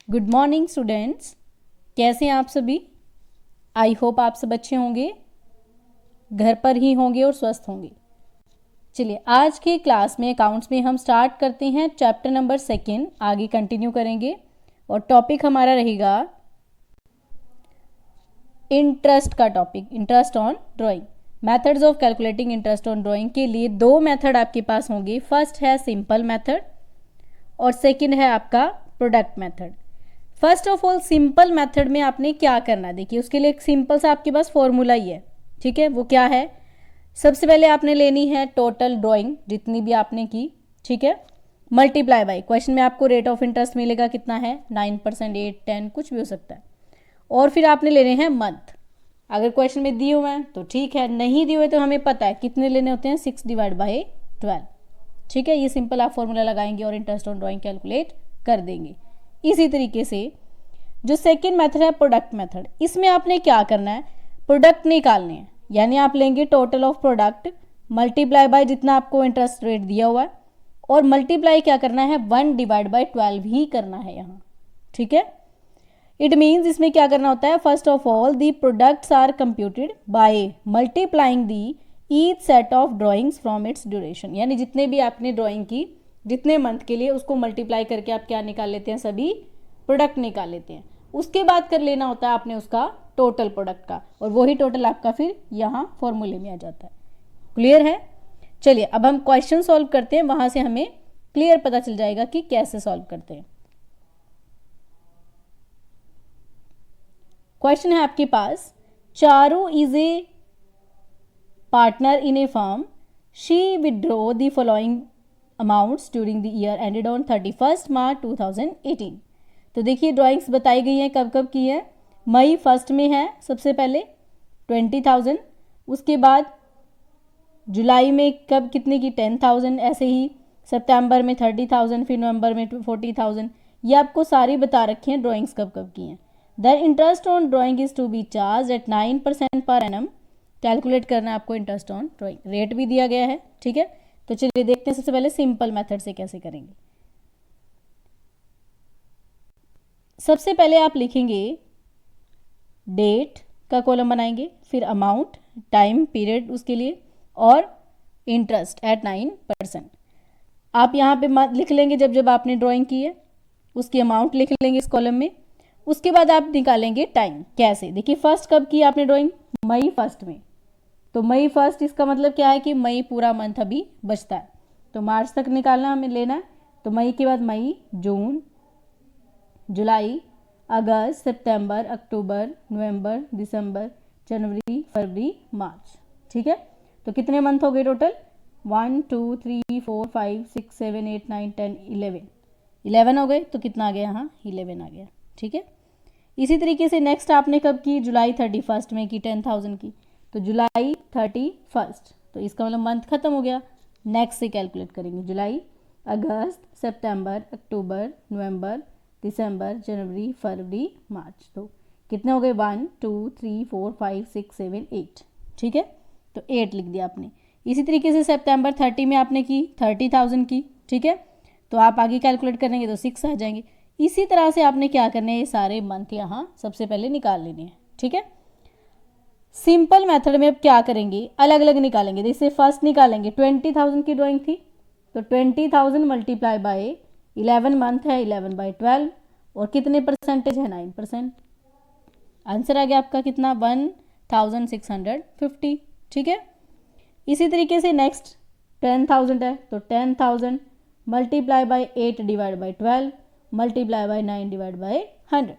Good morning students, कैसे हैं आप सभी। आई होप आप सब अच्छे होंगे, घर पर ही होंगे और स्वस्थ होंगे। चलिए आज की क्लास में अकाउंट्स में हम स्टार्ट करते हैं चैप्टर नंबर 2, आगे कंटिन्यू करेंगे और टॉपिक हमारा रहेगा इंटरेस्ट का topic, interest on drawing. Methods of calculating interest on drawing के लिए दो मेथड आपके पास होंगे। फर्स्ट है सिंपल मेथड और सेकंड है आपका product method. First of all simple method में आपने क्या करना है, देखिए उसके लिए एक सिंपल सा आपके पास फॉर्मूला ही है, ठीक है। वो क्या है, सबसे पहले आपने लेनी है टोटल ड्राइंग जितनी भी आपने की, ठीक है, मल्टीप्लाई बाय, क्वेश्चन में आपको रेट ऑफ इंटरेस्ट मिलेगा कितना है 9%, 8, 10 कुछ भी हो सकता है। और फिर आपने लेने हैं मंथ, अगर क्वेश्चन में दिए हुए हैं तो ठीक है, नहीं दिए हुए तो हमें पता है कितने लेने होते हैं 6/12, ठीक है। ये सिंपल आप फॉर्मूला लगाएंगे और इंटरेस्ट ऑन ड्राइंग कैलकुलेट कर देंगे। इसी तरीके से जो सेकंड मेथड है प्रोडक्ट मेथड, इसमें आपने क्या करना है, प्रोडक्ट निकालने हैं, यानी आप लेंगे total of product multiply by जितना आपको इंटरेस्ट रेट दिया हुआ है और मल्टीप्लाई क्या करना है 1/12 ही करना है यहाँ, ठीक है। इट मीन्स इसमें क्या करना होता है, first of all the products are computed by multiplying the each set of drawings from its duration, यानी जितने भी आपने ड्राइंग की जितने मंथ के लिए उसको मल्टीप्लाई करके आप क्या निकाल लेते हैं, सभी प्रोडक्ट निकाल लेते हैं। उसके बाद कर लेना होता है आपने उसका टोटल प्रोडक्ट का, और वही टोटल आपका फिर यहाँ फॉर्मूले में आ जाता है। क्लियर है। चलिए अब हम क्वेश्चन सॉल्व करते हैं, वहां से हमें क्लियर पता चल जाएगा कि कैसे सॉल्व करते हैं। क्वेश्चन है आपके पास, Charu is a partner in a firm, she withdraw the following amounts during the year ended on 31 March 2018। तो देखिए ड्राइंग्स बताई गई हैं कब कब की है। मई फर्स्ट में है सबसे पहले 20,000, उसके बाद जुलाई में कब कितने की 10,000, ऐसे ही सितंबर में 30,000, फिर नवंबर में 40,000। ये आपको सारी बता रखी हैं ड्राइंग्स कब कब की हैं। The interest on drawing is to be charge at 9% per annum. Calculate करना है आपको इंटरेस्ट ऑन ड्राइंग, रेट भी दिया गया है, ठीक है। तो चलिए देखते हैं सबसे पहले सिंपल मेथड से कैसे करेंगे। सबसे पहले आप लिखेंगे डेट का कॉलम बनाएंगे, फिर अमाउंट, टाइम पीरियड उसके लिए, और इंटरेस्ट एट 9%। आप यहाँ पे लिख लेंगे जब जब आपने ड्राइंग की है, उसकी अमाउंट लिख लेंगे इस कॉलम में। उसके बाद आप निकालेंगे टाइम। कैसे, देखिए फर्स्ट कब की आपने ड्राइंग, मई फर्स्ट में, तो मई फर्स्ट इसका मतलब क्या है कि मई पूरा मंथ अभी बचता है, तो मार्च तक निकालना हमें लेना है। तो मई के बाद मई, जून, जुलाई, अगस्त, सितंबर, अक्टूबर, नवंबर, दिसंबर, जनवरी, फरवरी, मार्च, ठीक है। तो कितने मंथ हो गए टोटल, 1 2 3 4 5 6 7 8 9 10 11 हो गए। तो कितना आ गया यहाँ 11 आ गया, ठीक है। इसी तरीके से नेक्स्ट आपने कब की, जुलाई 31 में की 10,000 की, तो जुलाई 31, तो इसका मतलब मंथ खत्म हो गया। नेक्स्ट से कैलकुलेट करेंगे, जुलाई, अगस्त, सितंबर, अक्टूबर, नवंबर, दिसंबर, जनवरी, फरवरी, मार्च। तो कितने हो गए 1 2 3 4 5 6 7 8, ठीक है। तो 8 लिख दिया आपने। इसी तरीके से सितंबर 30 में आपने की 30,000 की, ठीक है। तो आप आगे कैलकुलेट करेंगे तो 6 आ जाएंगे। इसी तरह से आपने क्या करने हैं, ये सारे मंथ यहाँ सबसे पहले निकाल लेने हैं, ठीक है। सिंपल मेथड में अब क्या करेंगे, अलग अलग निकालेंगे। जैसे फर्स्ट निकालेंगे 20,000 की ड्राइंग थी, तो 20,000 मल्टीप्लाई बाय 11 मंथ है 11/12, और कितने परसेंटेज है 9%। आंसर आ गया आपका कितना 1,650, ठीक है। इसी तरीके से नेक्स्ट 10,000 है, तो 10,000 multiply by 8/12 multiply by 9/100।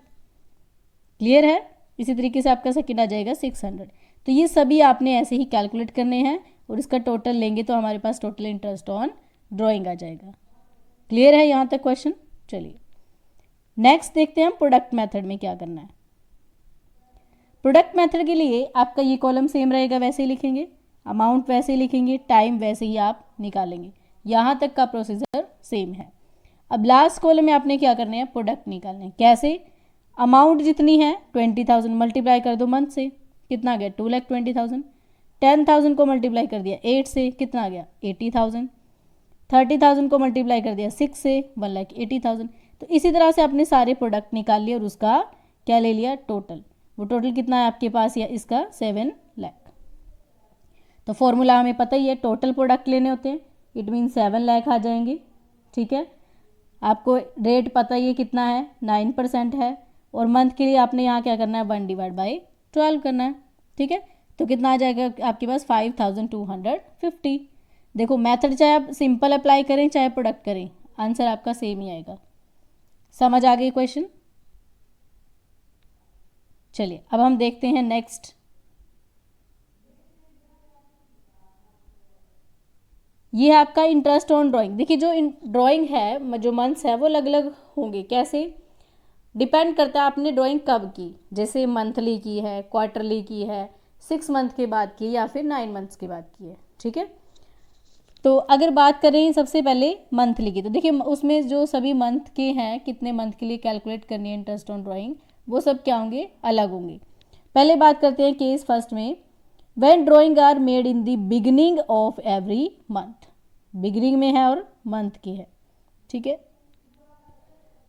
Clear है। इसी तरीके से आपका सेकंड आ जाएगा 600। तो ये सभी आपने ऐसे ही कैलकुलेट करने हैं और इसका टोटल लेंगे तो हमारे पास टोटल इंटरेस्ट ऑन ड्राइंग आ जाएगा। क्लियर है यहाँ तक क्वेश्चन। चलिए नेक्स्ट देखते हैं हम प्रोडक्ट मेथड में क्या करना है। प्रोडक्ट मेथड के लिए आपका ये कॉलम सेम रहेगा, वैसे ही लिखेंगे, अमाउंट वैसे ही लिखेंगे, टाइम वैसे ही आप निकालेंगे। यहाँ तक का प्रोसीजर सेम है। अब लास्ट कॉलम में आपने क्या करना है, प्रोडक्ट निकालना है। कैसे, अमाउंट जितनी है 20,000 मल्टीप्लाई कर दो मंथ से, कितना आ गया 2,20,000। 10,000 को मल्टीप्लाई कर दिया 8 से, कितना आ गया 80,000। 30,000 को मल्टीप्लाई कर दिया 6 से, 1,80,000। तो इसी तरह से आपने सारे प्रोडक्ट निकाल लिए और उसका क्या ले लिया, टोटल। वो टोटल कितना है आपके पास, या इसका 7 लाख। तो फॉर्मूला हमें पता ही है, टोटल प्रोडक्ट लेने होते हैं, इट मीन 7 लाख आ जाएंगे। ठीक है, आपको रेट पता ही है कितना है, 9% है। और मंथ के लिए आपने यहाँ क्या करना है, 1/12 करना है। ठीक है, तो कितना आ जाएगा आपके पास, 5250। देखो मेथड चाहे आप सिंपल अप्लाई करें चाहे प्रोडक्ट करें, आंसर आपका सेम ही आएगा। समझ आ गई क्वेश्चन। चलिए अब हम देखते हैं नेक्स्ट। ये है आपका इंटरेस्ट ऑन ड्राइंग। देखिए जो ड्राइंग है, जो मंथ्स है वो अलग अलग होंगे। कैसे, डिपेंड करता है आपने ड्राइंग कब की। जैसे मंथली की है, क्वार्टरली की है, 6 मंथ के बाद की, या फिर 9 मंथ्स के बाद की है। ठीक है, तो अगर बात करें सबसे पहले मंथली की, तो देखिए उसमें जो सभी मंथ के हैं, कितने मंथ के लिए कैलकुलेट करनी है इंटरेस्ट ऑन ड्राइंग, वो सब क्या होंगे, अलग होंगे। पहले बात करते हैं केस फर्स्ट में, when drawing are made in the beginning of every month. Beginning में है और मंथ की है। ठीक है,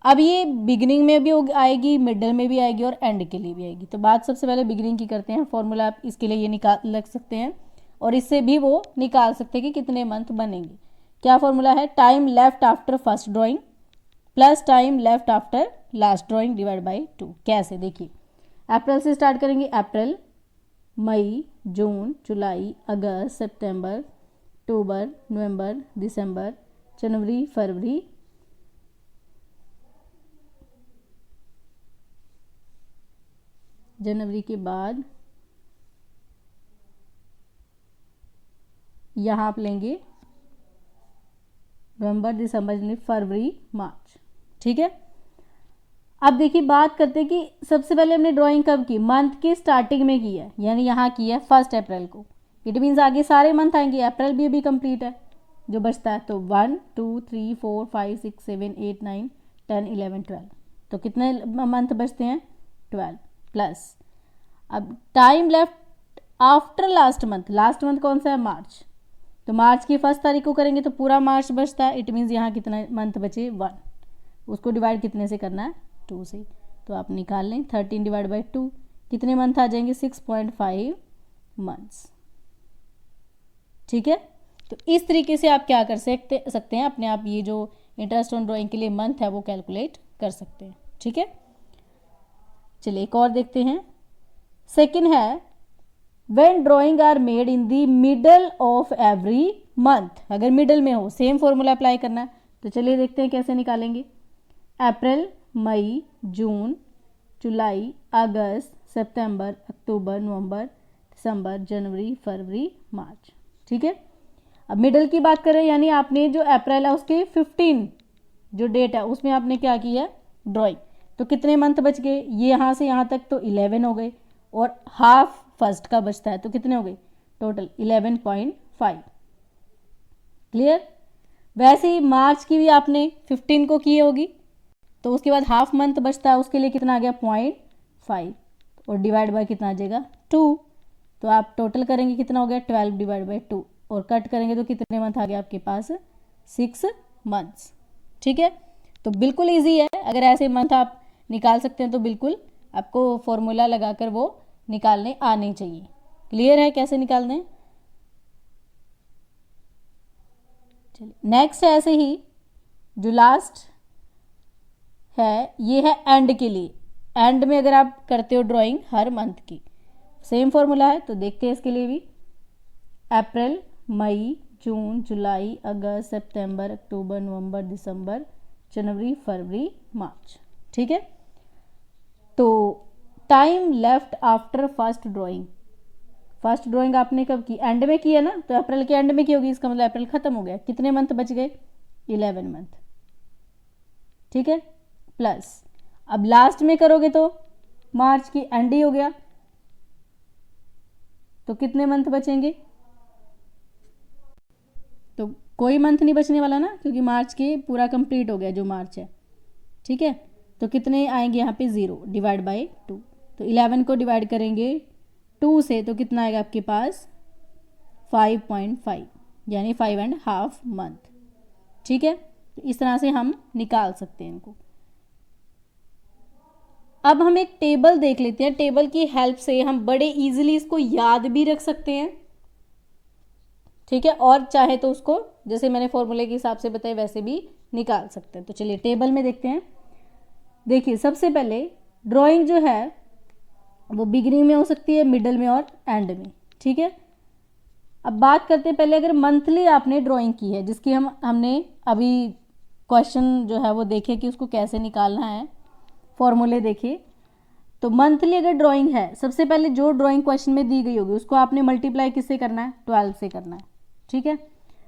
अब ये बिगिनिंग में भी आएगी, मिडल में भी आएगी और एंड के लिए भी आएगी। तो बात सबसे पहले बिगिनिंग की करते हैं। फॉर्मूला आप इसके लिए ये निकाल लग सकते हैं, और इससे भी वो निकाल सकते हैं कि कितने मंथ बनेंगे। क्या फॉर्मूला है, time left after first drawing plus time left after last drawing divide by 2। कैसे, देखिए अप्रैल से स्टार्ट करेंगे। अप्रैल, मई, जून, जुलाई, अगस्त, सितंबर, अक्टूबर, नवंबर, दिसंबर, जनवरी, फरवरी, जनवरी के बाद यहाँ आप लेंगे नवंबर, दिसंबर, जनवरी, फरवरी, मार्च। ठीक है, अब देखिए बात करते हैं कि सबसे पहले हमने ड्राइंग कब की, मंथ के स्टार्टिंग में की है, यानी यहाँ की है 1 अप्रैल को। इट मीन्स आगे सारे मंथ आएंगे, अप्रैल भी अभी कंप्लीट है जो बचता है। तो 1 2 3 4 5 6 7 8 9 10 11 12, तो कितने मंथ बचते हैं, 12 प्लस। अब time left after last month, last month कौन सा है, मार्च। तो मार्च की 1 तारीख को करेंगे तो पूरा मार्च बचता है। इट मीन्स यहाँ कितना मंथ बचे, 1। उसको डिवाइड कितने से करना है, 2 से। तो आप निकाल लें 13 डिवाइड बाई 2, कितने मंथ आ जाएंगे, 6.5 मंथ्स। ठीक है, तो इस तरीके से आप क्या कर सकते हैं, अपने आप ये जो इंटरेस्ट ऑन ड्राइंग के लिए मंथ है वो कैलकुलेट कर सकते हैं। ठीक है, चलिए एक और देखते हैं। सेकंड है, when drawing are made in the middle of every month. अगर मिडल में हो, सेम फॉर्मूला अप्लाई करना है। तो चलिए देखते हैं कैसे निकालेंगे। अप्रैल, मई, जून, जुलाई, अगस्त, सितंबर, अक्टूबर, नवंबर, दिसंबर, जनवरी, फरवरी, मार्च। ठीक है, अब मिडल की बात करें, यानी आपने जो अप्रैल है उसके 15 जो डेट है उसमें आपने क्या किया, ड्राइंग। तो कितने मंथ बच गए, ये यहाँ से यहाँ तक तो 11 हो गए, और हाफ फर्स्ट का बचता है तो कितने हो गए, टोटल 11.5। क्लियर। वैसे ही मार्च की भी आपने 15 को की होगी, तो उसके बाद हाफ मंथ बचता है, उसके लिए कितना आ गया, 0.5, और डिवाइड बाय कितना आ जाएगा, 2। तो आप टोटल करेंगे कितना हो गया, 12 डिवाइड बाई 2, और कट करेंगे तो कितने मंथ आ गया आपके पास, 6 मंथ्स। ठीक है, तो बिल्कुल ईजी है। अगर ऐसे मंथ आप निकाल सकते हैं तो बिल्कुल आपको फॉर्मूला लगाकर वो निकालने आने चाहिए। क्लियर है कैसे निकालने हैं। चलिए नेक्स्ट है, ऐसे ही जो लास्ट है ये है एंड के लिए। एंड में अगर आप करते हो ड्राइंग हर मंथ की, सेम फॉर्मूला है, तो देखते हैं इसके लिए भी। अप्रैल, मई, जून, जुलाई, अगस्त, सितंबर, अक्टूबर, नवंबर, दिसंबर, जनवरी, फरवरी, मार्च। ठीक है, तो time left after first drawing. First drawing आपने कब की, एंड में की है ना, तो अप्रैल के एंड में की होगी, इसका मतलब अप्रैल खत्म हो गया। कितने मंथ बच गए, 11 मंथ। ठीक है, प्लस अब लास्ट में करोगे तो मार्च की एंड ही हो गया, तो कितने मंथ बचेंगे, तो कोई मंथ नहीं बचने वाला ना, क्योंकि मार्च के पूरा कंप्लीट हो गया जो मार्च है। ठीक है, तो कितने आएंगे यहाँ पे, 0 डिवाइड बाई 2। तो 11 को डिवाइड करेंगे 2 से तो कितना आएगा आपके पास, 5.5, यानी 5.5 मंथ। ठीक है, तो इस तरह से हम निकाल सकते हैं इनको। अब हम एक टेबल देख लेते हैं, टेबल की हेल्प से हम बड़े इजीली इसको याद भी रख सकते हैं, ठीक है, और चाहे तो उसको जैसे मैंने फॉर्मूले के हिसाब से बताया वैसे भी निकाल सकते हैं। तो चलिए टेबल में देखते हैं। देखिए सबसे पहले ड्राइंग जो है वो बिगिनिंग में हो सकती है, मिडल में और एंड में, ठीक है। अब बात करते हैं पहले, अगर मंथली आपने ड्राइंग की है जिसकी हमने अभी क्वेश्चन जो है वो देखे कि उसको कैसे निकालना है, फॉर्मूले देखे। तो मंथली अगर ड्राइंग है, सबसे पहले जो ड्राइंग क्वेश्चन में दी गई होगी उसको आपने मल्टीप्लाई किससे करना है, 12 से करना है, ठीक है।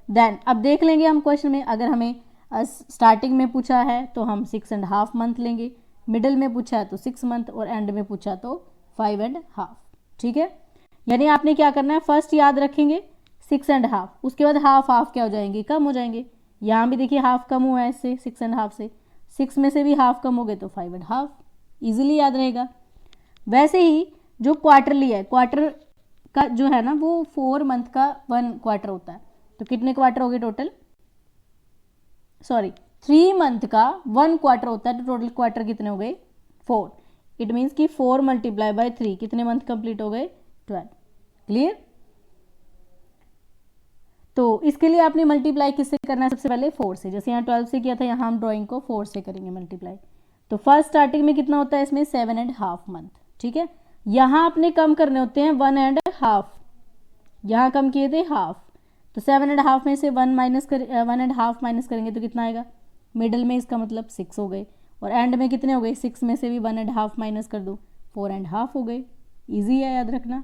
देन अब देख लेंगे हम क्वेश्चन में, अगर हमें स्टार्टिंग में पूछा है तो हम 6.5 मंथ लेंगे, मिडल में पूछा है तो 6 मंथ और एंड में पूछा तो 5.5, ठीक है। यानी आपने क्या करना है, फर्स्ट याद रखेंगे 6.5, उसके बाद हाफ हाफ क्या हो जाएंगे, कम हो जाएंगे। यहाँ भी देखिए हाफ कम हुआ है इससे 6.5 से, 6 में से भी हाफ कम हो गए तो 5.5, ईजिली याद रहेगा। वैसे ही जो क्वार्टरली है, क्वार्टर का जो है ना वो 4 मंथ का 1 क्वार्टर होता है, तो कितने क्वार्टर हो गए टोटल, सॉरी 3 मंथ का 1 क्वार्टर होता है, तो टोटल क्वार्टर कितने हो गए 4। इट मीन्स कि 4 मल्टीप्लाई बाय 3 कितने मंथ कंप्लीट हो गए 12। क्लियर। तो इसके लिए आपने मल्टीप्लाई किससे करना है, सबसे पहले 4 से, जैसे यहाँ 12 से किया था यहाँ हम ड्राइंग को 4 से करेंगे मल्टीप्लाई। तो फर्स्ट स्टार्टिंग में कितना होता है इसमें 7.5 मंथ, ठीक है। यहाँ आपने कम करने होते हैं 1.5, यहाँ कम किए थे हाफ, तो 7.5 में से 1.5 माइनस करेंगे तो कितना आएगा, मिडल में इसका मतलब 6 हो गए, और एंड में कितने हो गए, 6 में से भी 1.5 माइनस कर दो 4.5 हो गए। ईजी है याद रखना।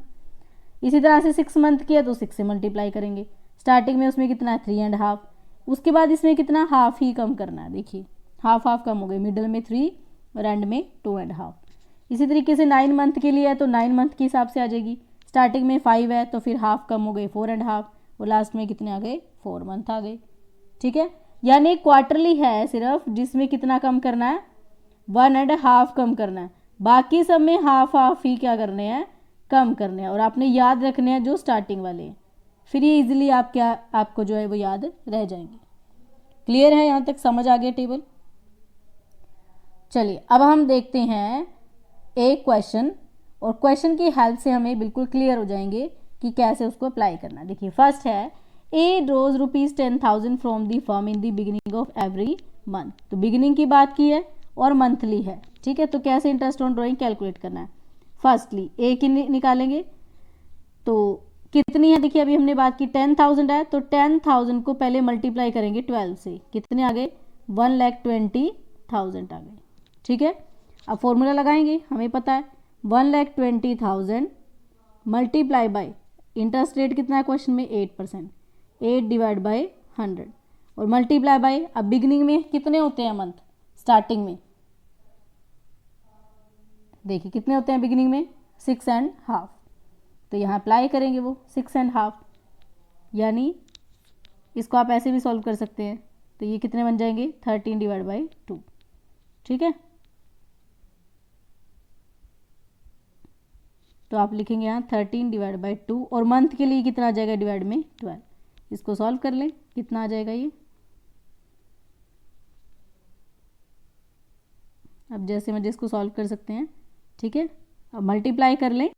इसी तरह से 6 मंथ किया तो 6 से मल्टीप्लाई करेंगे, स्टार्टिंग में उसमें कितना है 3.5, उसके बाद इसमें कितना हाफ ही कम करना है, देखिए हाफ हाफ कम हो गए, मिडल में 3 और एंड में 2.5। इसी तरीके से 9 मंथ के लिए है तो 9 मंथ के हिसाब से आ जाएगी, स्टार्टिंग में 5 है तो फिर हाफ कम हो गए 4.5 और लास्ट में कितने आ गए 4 मंथ आ गए, ठीक है। यानी क्वार्टरली है सिर्फ जिसमें कितना कम करना है 1.5 कम करना है, बाकी सब में हाफ हाफ ही क्या करने हैं, कम करने हैं, और आपने याद रखने हैं जो स्टार्टिंग वाले हैं, फिर ये इजीली आपको जो है वो याद रह जाएंगे। क्लियर है, यहाँ तक समझ आ गया टेबल। चलिए अब हम देखते हैं एक क्वेश्चन, और क्वेश्चन की हेल्प से हमें बिल्कुल क्लियर हो जाएंगे कि कैसे उसको अप्लाई करना। देखिए फर्स्ट है a draws ₹10,000 from the firm in the beginning of every month, तो बिगिनिंग की बात की है और मंथली है, ठीक है। तो कैसे इंटरेस्ट ऑन ड्रॉइंग कैलकुलेट करना है, फर्स्टली ए की निकालेंगे, तो कितनी है, देखिए अभी हमने बात की 10,000 है, तो 10,000 को पहले मल्टीप्लाई करेंगे 12 से, कितने आ गए 1,20,000 आ गए, ठीक है। अब फॉर्मूला लगाएंगे, हमें पता है 1,20,000 मल्टीप्लाई बाय इंटरेस्ट रेट कितना है क्वेश्चन में 8%, 8 डिवाइड बाय 100 और मल्टीप्लाई बाय, अब बिगिनिंग में कितने होते हैं मंथ, स्टार्टिंग में देखिए कितने होते हैं बिगिनिंग में 6.5, तो यहाँ अप्लाई करेंगे वो 6.5, यानी इसको आप ऐसे भी सॉल्व कर सकते हैं, तो ये कितने बन जाएंगे 13 डिवाइड बाई 2, ठीक है। तो आप लिखेंगे यहाँ 13 डिवाइड बाई 2, और मंथ के लिए कितना आ जाएगा डिवाइड में 12, इसको सॉल्व कर लें कितना आ जाएगा ये, अब जैसे मर्जी इसको सॉल्व कर सकते हैं, ठीक है। अब मल्टीप्लाई कर लें,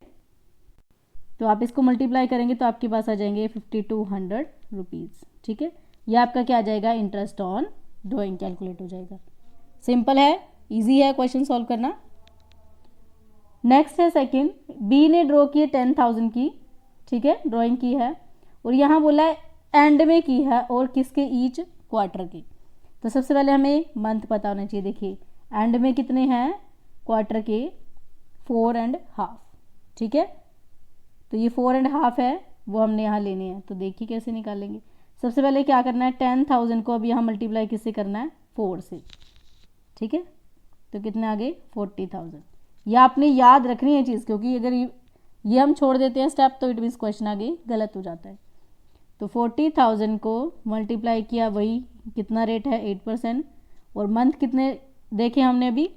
तो आप इसको मल्टीप्लाई करेंगे तो आपके पास आ जाएंगे 5200 रुपीज़, ठीक है। ये आपका क्या आ जाएगा, इंटरेस्ट ऑन ड्राइंग कैलकुलेट हो जाएगा। सिंपल है, इजी है क्वेश्चन सॉल्व करना। नेक्स्ट है सेकंड, बी ने ड्रॉ की है 10,000 की, ठीक है, ड्राइंग की है, और यहाँ बोला है एंड में की है और किसके, ईच क्वार्टर की। तो सबसे पहले हमें मंथ पता होना चाहिए, देखिए एंड में कितने हैं क्वार्टर के 4.5, ठीक है। तो ये 4.5 है वो हमने यहाँ लेने हैं, तो देखिए कैसे निकालेंगे। सबसे पहले क्या करना है 10,000 को अब यहाँ मल्टीप्लाई किससे करना है 4 से, ठीक है। तो कितने आ गए 40,000। ये आपने याद रखनी है चीज़, क्योंकि अगर ये हम छोड़ देते हैं स्टेप तो इट मीन्स क्वेश्चन आगे गलत हो जाता है। तो 40,000 को मल्टीप्लाई किया, वही कितना रेट है 8%, और मंथ कितने देखे हमने अभी,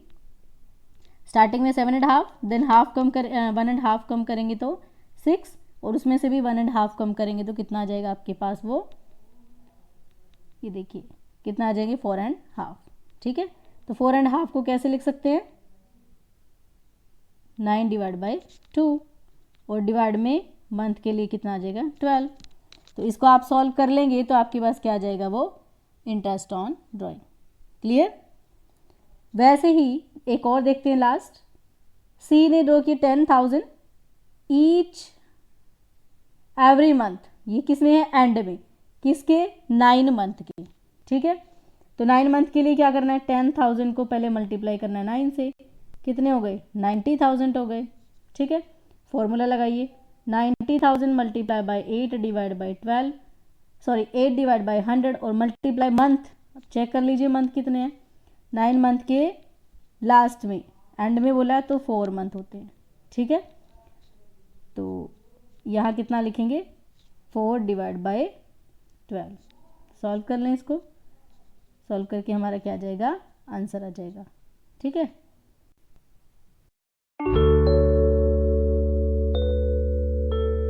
स्टार्टिंग में 7.5, देन हाफ कम कर 1.5 कम करेंगे तो 6, और उसमें से भी 1.5 कम करेंगे तो कितना आ जाएगा आपके पास, वो ये देखिए कितना आ जाएंगे 4.5, ठीक है। तो 4.5 को कैसे लिख सकते हैं, 9 डिवाइड बाई 2 और डिवाइड में मंथ के लिए कितना आ जाएगा 12। तो इसको आप सॉल्व कर लेंगे तो आपके पास क्या आ जाएगा वो इंटरेस्ट ऑन ड्राइंग। क्लियर। वैसे ही एक और देखते हैं लास्ट। सी ने ड्रॉ की 10,000 ईच एवरी मंथ। ये किस में है एंड में, किसके 9 मंथ के। ठीक है, तो 9 मंथ के लिए क्या करना है 10,000 को पहले मल्टीप्लाई करना है 9 से, कितने हो गए 90,000 हो गए। ठीक है, फॉर्मूला लगाइए 90,000 multiply by 8 divide by 12 sorry 8 divide by 100 और मल्टीप्लाई मंथ। चेक कर लीजिए मंथ कितने हैं, 9 मंथ के लास्ट में एंड में बोला है तो 4 मंथ होते हैं। ठीक है, तो यहाँ कितना लिखेंगे 4 डिवाइड बाई 12। सॉल्व कर लें इसको, सॉल्व करके हमारा क्या आ जाएगा आंसर आ जाएगा। ठीक है।